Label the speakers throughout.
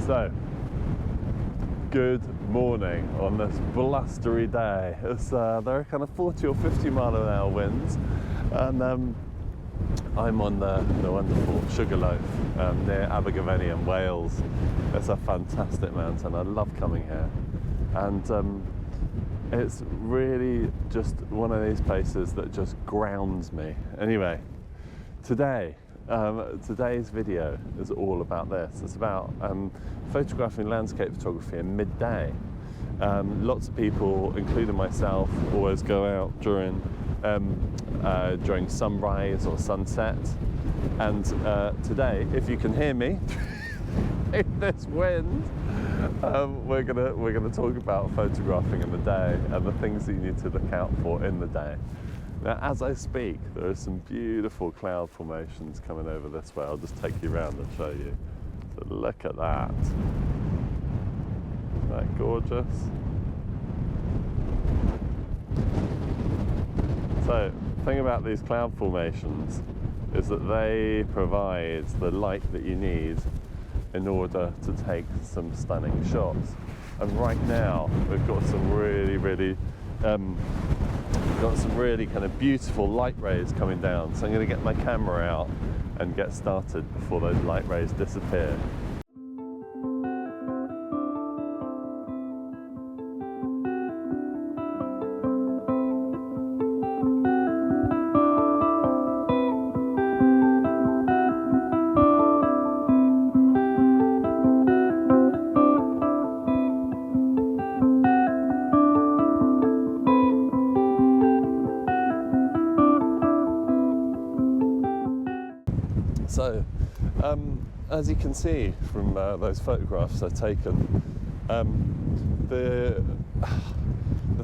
Speaker 1: So, good morning on this blustery day. There are kind of 40 or 50 mile an hour winds, and I'm on the wonderful Sugarloaf near Abergavenny in Wales. It's a fantastic mountain. I love coming here, and it's really just one of these places that just grounds me. Anyway, today's video is all about this. It's about photographing landscape photography in midday. Lots of people, including myself, always go out during sunrise or sunset. And today, if you can hear me in this wind, we're gonna talk about photographing in the day and the things that you need to look out for in the day. Now, as I speak, there are some beautiful cloud formations coming over this way. I'll just take you around and show you. So look at that. Isn't that gorgeous? So, the thing about these cloud formations is that they provide the light that you need in order to take some stunning shots. And right now, we've got some really kind of beautiful light rays coming down. So I'm going to get my camera out and get started before those light rays disappear. So, as you can see from those photographs I've taken, the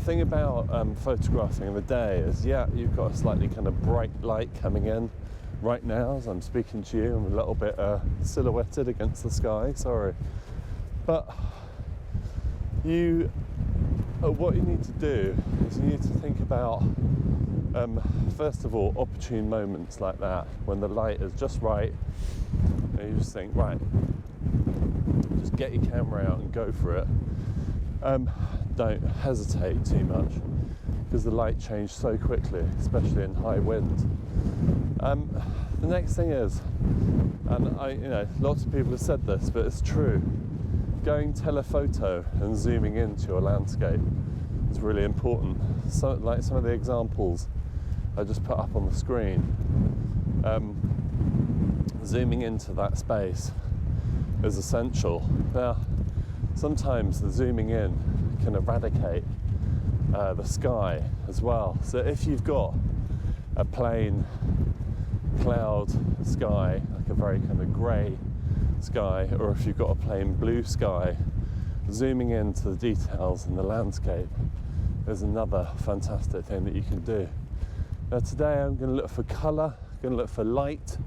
Speaker 1: thing about photographing in the day is, yeah, you've got a slightly kind of bright light coming in right now as I'm speaking to you. I'm a little bit silhouetted against the sky, sorry. But what you need to do is you need to think about first of all, opportune moments like that, when the light is just right, and you just think, right, just get your camera out and go for it. Don't hesitate too much, because the light changes so quickly, especially in high wind. The next thing is, and lots of people have said this, but it's true, going telephoto and zooming into your landscape is really important. So, like some of the examples I just put up on the screen, zooming into that space is essential. Now, sometimes the zooming in can eradicate the sky as well. So if you've got a plain cloud sky, like a very kind of grey sky, or if you've got a plain blue sky, zooming into the details in the landscape is another fantastic thing that you can do. Now today I'm going to look for colour, I'm going to look for light.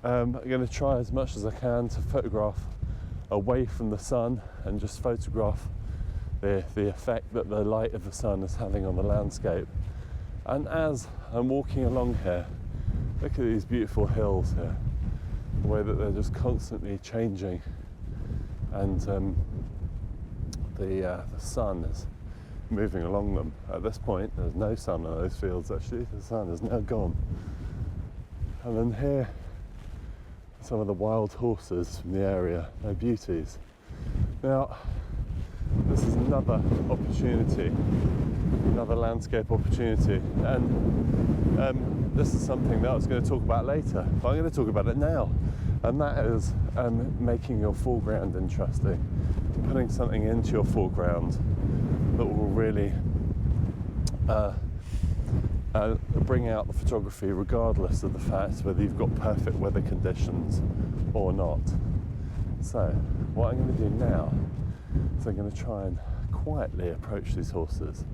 Speaker 1: I'm going to try as much as I can to photograph away from the sun and just photograph the effect that the light of the sun is having on the landscape. And as I'm walking along here, look at these beautiful hills here, the way that they're just constantly changing, and the sun is moving along them. At this point, there's no sun on those fields actually, the sun is now gone. And then here, some of the wild horses from the area, they're beauties. Now, this is another opportunity, another landscape opportunity, and this is something that I was going to talk about later, but I'm going to talk about it now, and that is making your foreground interesting, putting something into your foreground that will really bring out the photography regardless of the fact whether you've got perfect weather conditions or not. So what I'm going to do now is I'm going to try and quietly approach these horses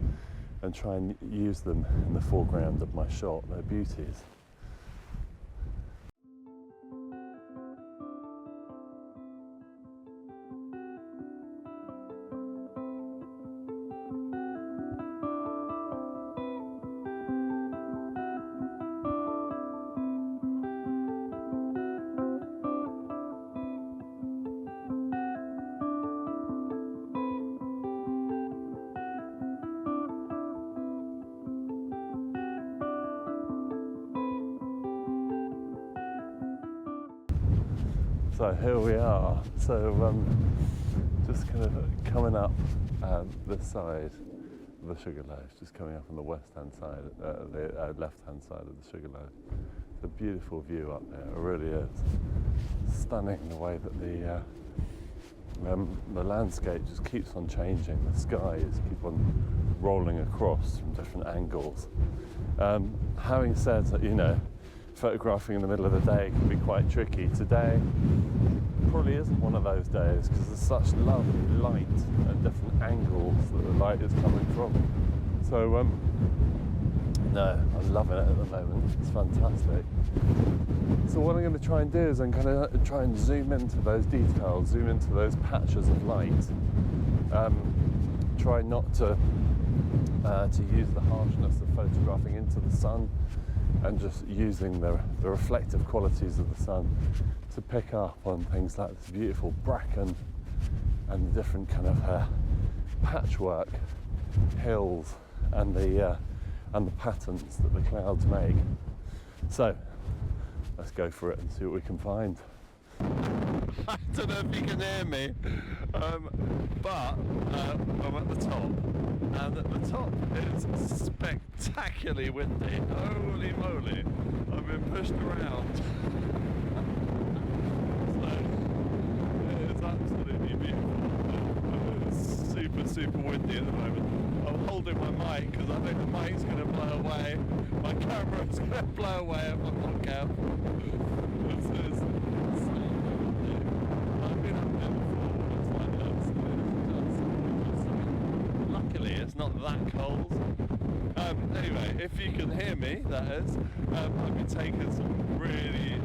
Speaker 1: and try and use them in the foreground of my shot. They're beauties. So here we are. So just kind of coming up this side of the sugar loaf, just coming up on the west-hand side, the left-hand side of the sugar loaf. It's a beautiful view up there. It really is stunning the way that the landscape just keeps on changing. The skies keep on rolling across from different angles. Having said that, you know, photographing in the middle of the day can be quite tricky. Today probably isn't one of those days because there's such lovely light and different angles that the light is coming from. So no, I'm loving it at the moment. It's fantastic. So what I'm going to try and do is I'm going to try and zoom into those details, zoom into those patches of light. Try not to use the harshness of photographing into the sun, and just using the reflective qualities of the sun to pick up on things like this beautiful bracken and the different kind of patchwork hills and the patterns that the clouds make. So let's go for it and see what we can find. I don't know if you can hear me, but I'm at the top, and at the top it's spectacularly windy. Holy moly, I've been pushed around. So it is absolutely beautiful. It's super, super windy at the moment. I'm holding my mic because I think the mic's going to blow away. My camera's going to blow away if I'm not careful. It's not that cold. Anyway, if you can hear me, that is, I've been taking some really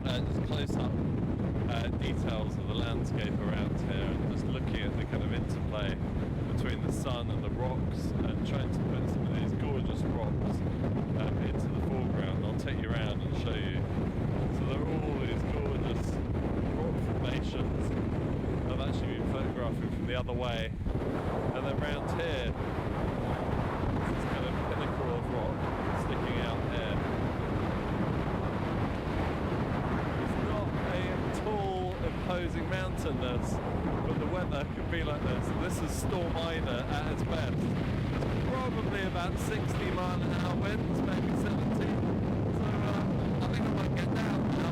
Speaker 1: just close-up details of the landscape around here, and just looking at the kind of interplay between the sun and the rocks, and trying to put some of these gorgeous rocks into the foreground. I'll take you around and show you. So there are all these gorgeous rock formations. I've actually been photographing from the other way. And then round here, this kind of pinnacle of rock sticking out here. It's not a tall, imposing mountain, this, but the weather could be like this. This is Storm Ida at its best. It's probably about 60-mile-an-hour winds, maybe 70. So I think I might get down now.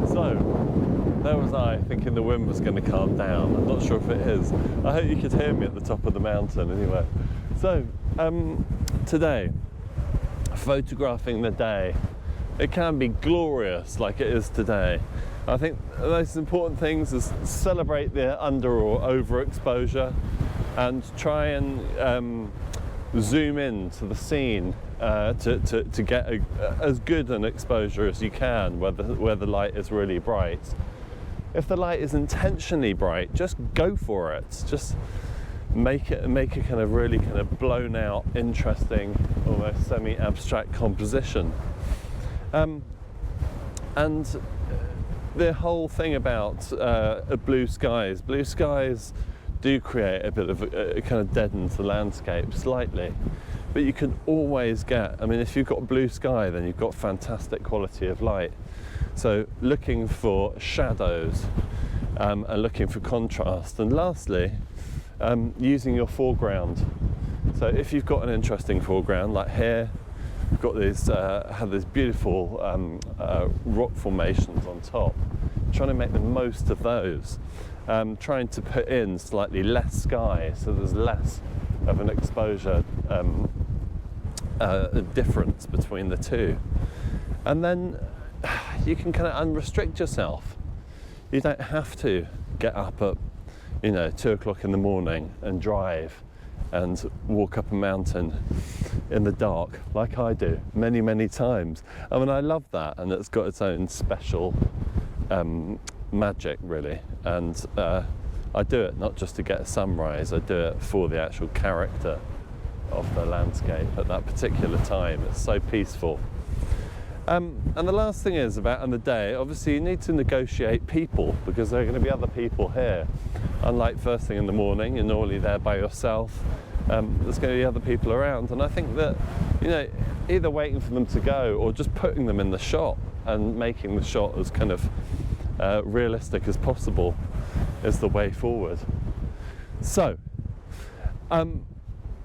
Speaker 1: So, there was I, thinking the wind was going to calm down. I'm not sure if it is. I hope you could hear me at the top of the mountain anyway. So, today, photographing the day. It can be glorious like it is today. I think the most important things is celebrate the under or overexposure and try and zoom in to the scene to get as good an exposure as you can where the light is really bright. If the light is intentionally bright, just go for it. Just make a kind of really kind of blown out, interesting, almost semi-abstract composition. And the whole thing about blue skies do create a bit of a kind of deadens the landscape slightly, but you can always get, I mean, if you've got blue sky, then you've got fantastic quality of light. So looking for shadows and looking for contrast. And lastly, using your foreground. So if you've got an interesting foreground, like here, we've got these, have these beautiful rock formations on top, trying to make the most of those. Trying to put in slightly less sky, so there's less of an exposure difference between the two. And then you can kind of unrestrict yourself. You don't have to get up at, 2 o'clock in the morning and drive and walk up a mountain in the dark like I do many, many times. I mean, I love that, and it's got its own special magic, really. And I do it not just to get a sunrise, I do it for the actual character of the landscape at that particular time. It's so peaceful. And the last thing is about on the day, obviously you need to negotiate people, because there are going to be other people here. Unlike first thing in the morning, you're normally there by yourself. There's going to be other people around, and I think that, you know, either waiting for them to go or just putting them in the shot and making the shot as kind of realistic as possible is the way forward. So,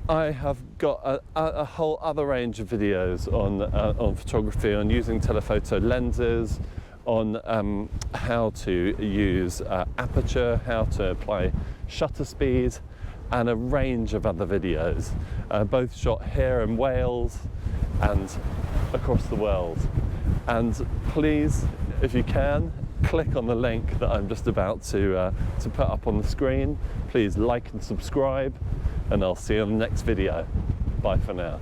Speaker 1: I have got a whole other range of videos on photography, on using telephoto lenses, on how to use aperture, how to apply shutter speed, and a range of other videos, both shot here in Wales and across the world. And please, if you can, click on the link that I'm just about to put up on the screen. Please like and subscribe, and I'll see you on the next video. Bye for now.